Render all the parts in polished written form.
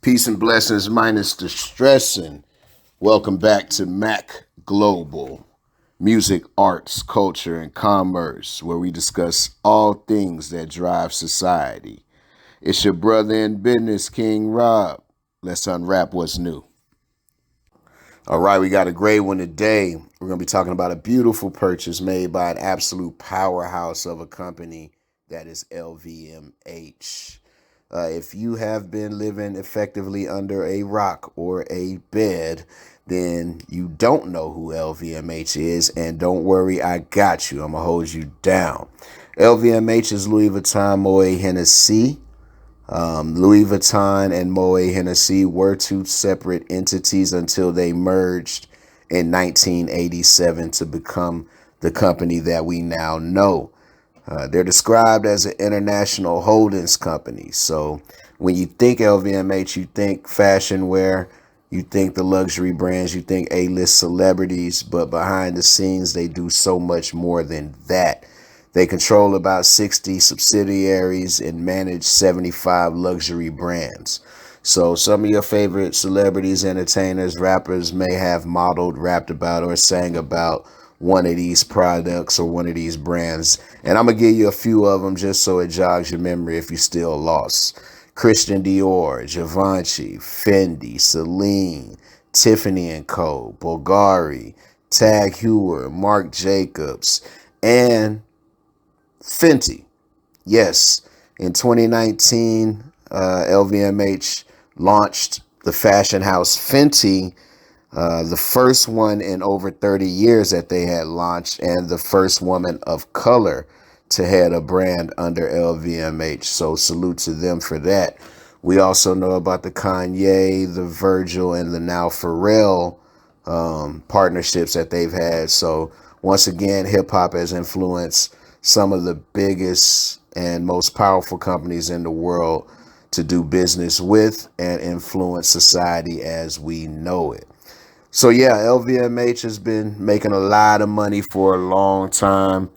Peace and blessings minus the stressing. Welcome back to Mac Global Music, Arts, Culture, and Commerce, where we discuss all things that drive society. It's your brother in business, King Rob. Let's unwrap what's new. All right, we got a great one today. We're going to be talking about a beautiful purchase made by an absolute powerhouse of a company that is LVMH. If you have been living effectively under a rock or a bed, then you don't know who LVMH is. And don't worry, I got you. I'm going to hold you down. LVMH is Louis Vuitton Moet Hennessy. Louis Vuitton and Moet Hennessy were two separate entities until they merged in 1987 to become the company that we now know. They're described as an international holdings company. So when you think LVMH, you think fashion wear, you think the luxury brands, you think A-list celebrities, but behind the scenes, they do so much more than that. They control about 60 subsidiaries and manage 75 luxury brands. So some of your favorite celebrities, entertainers, rappers may have modeled, rapped about, or sang about one of these products or one of these brands. And I'm going to give you a few of them just so it jogs your memory if you're still lost. Christian Dior, Givenchy, Fendi, Celine, Tiffany & Co., Bulgari, Tag Heuer, Marc Jacobs, and Fenty. Yes, in 2019, LVMH launched the fashion house Fenty, the first one in over 30 years that they had launched, and the first woman of color to head a brand under LVMH. So salute to them for that. We also know about the Kanye, the Virgil, and the now Pharrell partnerships that they've had. So once again, hip hop has influenced some of the biggest and most powerful companies in the world to do business with and influence society as we know it. So yeah, LVMH has been making a lot of money for a long time.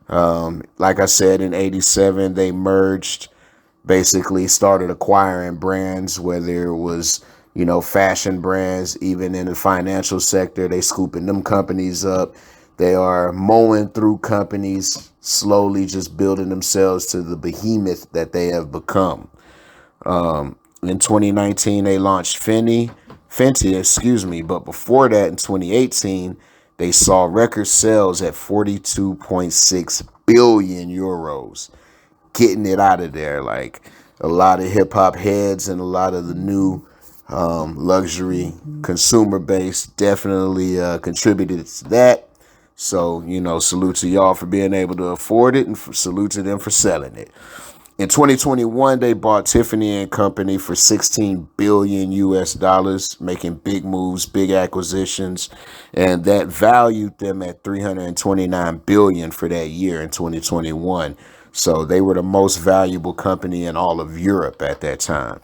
Like I said, in '87 they merged, basically started acquiring brands, whether it was fashion brands, even in the financial sector, they scooping them companies up. They are mowing through companies, slowly just building themselves to the behemoth that they have become. In 2019, they launched Fenty, but before that, in 2018, they saw record sales at 42.6 billion euros, getting it out of there. Like a lot of hip hop heads and a lot of the new luxury consumer base definitely contributed to that. So, salute to y'all for being able to afford it, and salute to them for selling it. In 2021, they bought Tiffany and Company for 16 billion US dollars, making big moves, big acquisitions, and that valued them at 329 billion for that year in 2021. So they were the most valuable company in all of Europe at that time.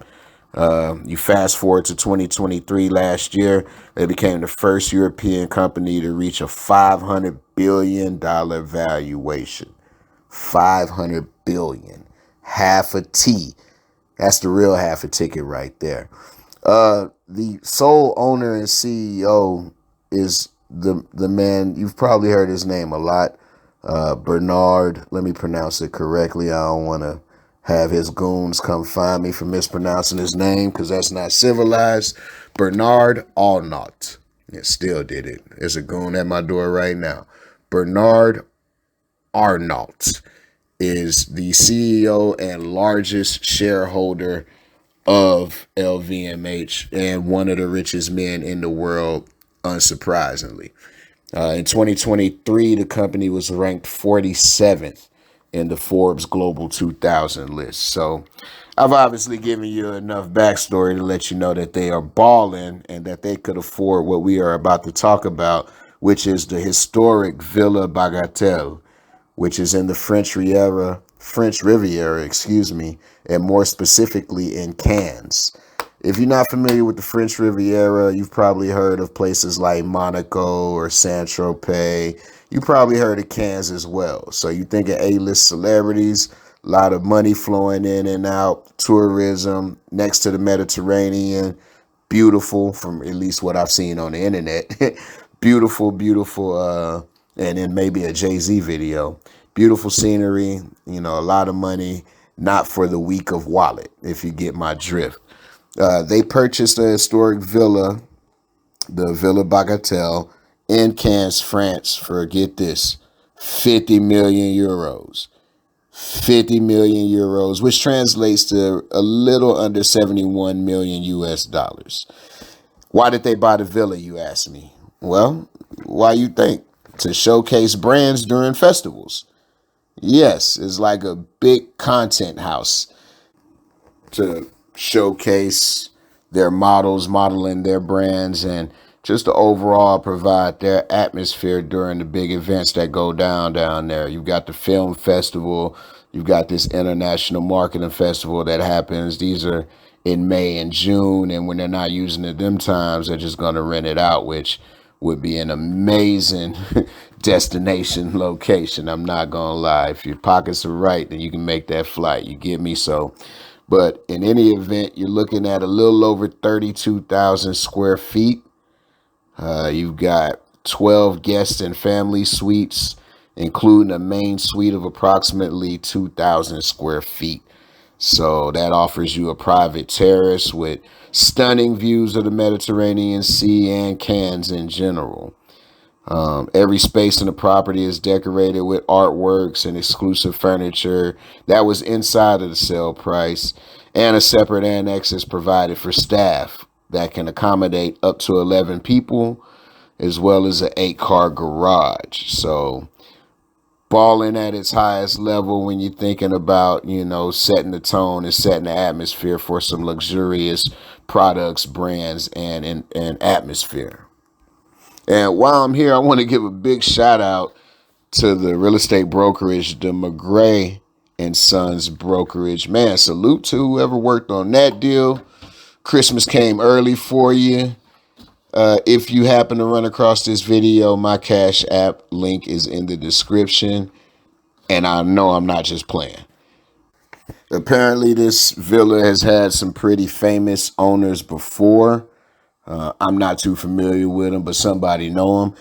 You fast forward to 2023 last year, they became the first European company to reach a $500 billion valuation. 500 billion. Half a T. That's the real half a ticket right there. The sole owner and CEO is the man, you've probably heard his name a lot. Bernard, let me pronounce it correctly. I don't want to have his goons come find me for mispronouncing his name because that's not civilized. Bernard Arnault. It still did it. There's a goon at my door right now. Bernard Arnault is the CEO and largest shareholder of LVMH and one of the richest men in the world, unsurprisingly. In 2023, the company was ranked 47th in the Forbes Global 2000 list. So I've obviously given you enough backstory to let you know that they are balling and that they could afford what we are about to talk about, which is the historic Villa Bagatelle, which is in the French Riviera, and more specifically in Cannes. If you're not familiar with the French Riviera, you've probably heard of places like Monaco or Saint-Tropez. You probably heard of Cannes as well. So you think of A-list celebrities A lot of money flowing in and out, tourism next to the Mediterranean. Beautiful, from at least what I've seen on the internet. Beautiful, beautiful, and then maybe a Jay-Z video. Beautiful scenery, a lot of money, not for the weak of wallet, if you get my drift. They purchased a historic villa, the Villa Bagatelle, in Cannes, France, for, get this, 50 million euros. 50 million euros, which translates to a little under 71 million US dollars. Why did they buy the villa, you ask me? Well, why you think? To showcase brands during festivals. Yes, it's like a big content house to showcase their models, modeling their brands, and just to overall provide their atmosphere during the big events that go down there. You've got the film festival, you've got this international marketing festival that happens. These are in May and June, and when they're not using it them times, they're just going to rent it out, which would be an amazing destination location. I'm not gonna lie. If your pockets are right, then you can make that flight. You get me? So, but in any event, you're looking at a little over 32,000 square feet. You've got 12 guest and family suites, including a main suite of approximately 2,000 square feet. So that offers you a private terrace with stunning views of the Mediterranean Sea and Cannes in general. Every space in the property is decorated with artworks and exclusive furniture that was inside of the sale price, and a separate annex is provided for staff that can accommodate up to 11 people, as well as an 8-car garage. So balling at its highest level when you're thinking about, setting the tone and setting the atmosphere for some luxurious products, brands, and atmosphere. And while I'm here, I want to give a big shout out to the real estate brokerage, the McGray and Sons brokerage. Man, salute to whoever worked on that deal. Christmas came early for you. If you happen to run across this video, my Cash App link is in the description. And I know I'm not just playing. Apparently, this villa has had some pretty famous owners before. I'm not too familiar with them, but somebody know them.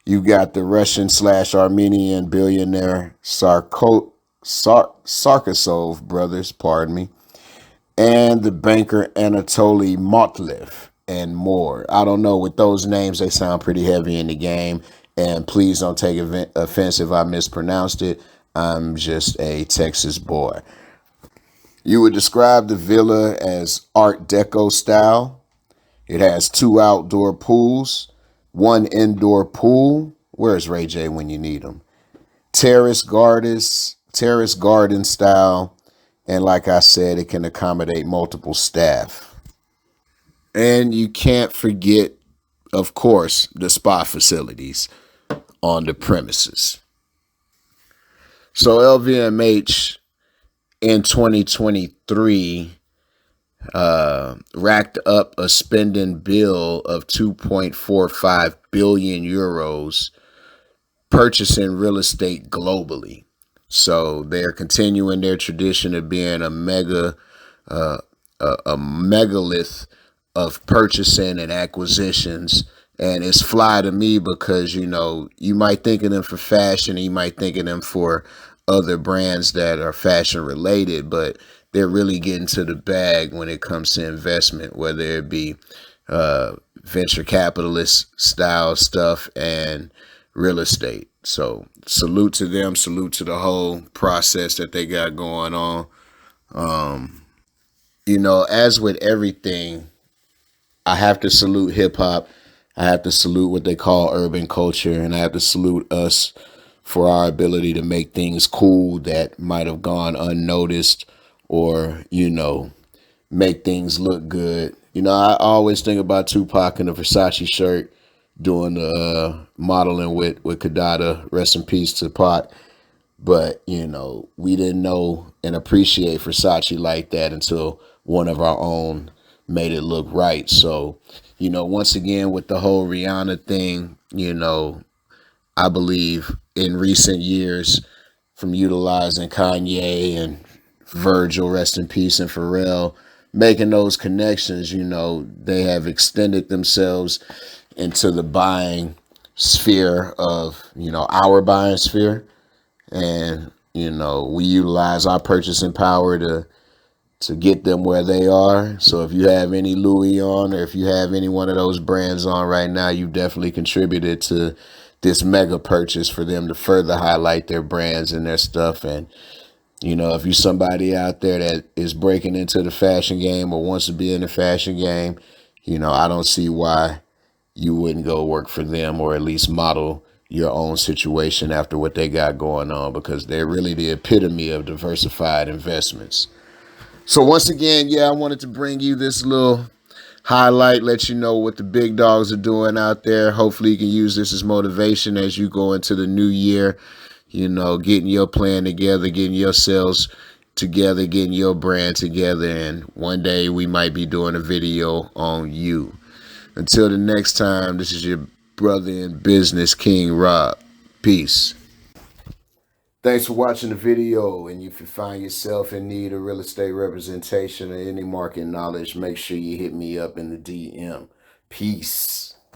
You got the Russian/Armenian billionaire Sarkisov brothers, pardon me, and the banker Anatoly Motlev, and more. I don't know, with those names, they sound pretty heavy in the game. And please don't take offense if I mispronounced it. I'm just a Texas boy. You would describe the villa as Art Deco style. It has 2 outdoor pools, 1 indoor pool. Where's Ray J when you need him? Terrace garden style. And like I said, it can accommodate multiple staff. And you can't forget, of course, the spa facilities on the premises. So LVMH in 2023 racked up a spending bill of 2.45 billion euros purchasing real estate globally. So they're continuing their tradition of being a megalith of purchasing and acquisitions. And it's fly to me because, you might think of them for fashion, and you might think of them for other brands that are fashion related, but they're really getting to the bag when it comes to investment, whether it be venture capitalist style stuff and real estate. So salute to them, salute to the whole process that they got going on. As with everything, I have to salute hip hop. I have to salute what they call urban culture, and I have to salute us for our ability to make things cool that might have gone unnoticed, or, make things look good. I always think about Tupac in the Versace shirt doing the modeling with Kadada. Rest in peace to Pac. But, we didn't know and appreciate Versace like that until one of our own made it look right. So, once again, with the whole Rihanna thing, I believe in recent years, from utilizing Kanye and Virgil, rest in peace, and Pharrell, making those connections, they have extended themselves into the buying sphere of, our buying sphere. And, we utilize our purchasing power to get them where they are. So if you have any Louis on, or if you have any one of those brands on right now, you've definitely contributed to this mega purchase for them to further highlight their brands and their stuff. And, if you're somebody out there that is breaking into the fashion game or wants to be in the fashion game, I don't see why you wouldn't go work for them, or at least model your own situation after what they got going on, because they're really the epitome of diversified investments. So once again, yeah, I wanted to bring you this little highlight, let you know what the big dogs are doing out there. Hopefully you can use this as motivation as you go into the new year, getting your plan together, getting your sales together, getting your brand together. And one day we might be doing a video on you. Until the next time, this is your brother in business, King Rob. Peace. Thanks for watching the video. And if you find yourself in need of real estate representation or any market knowledge, make sure you hit me up in the DM. Peace.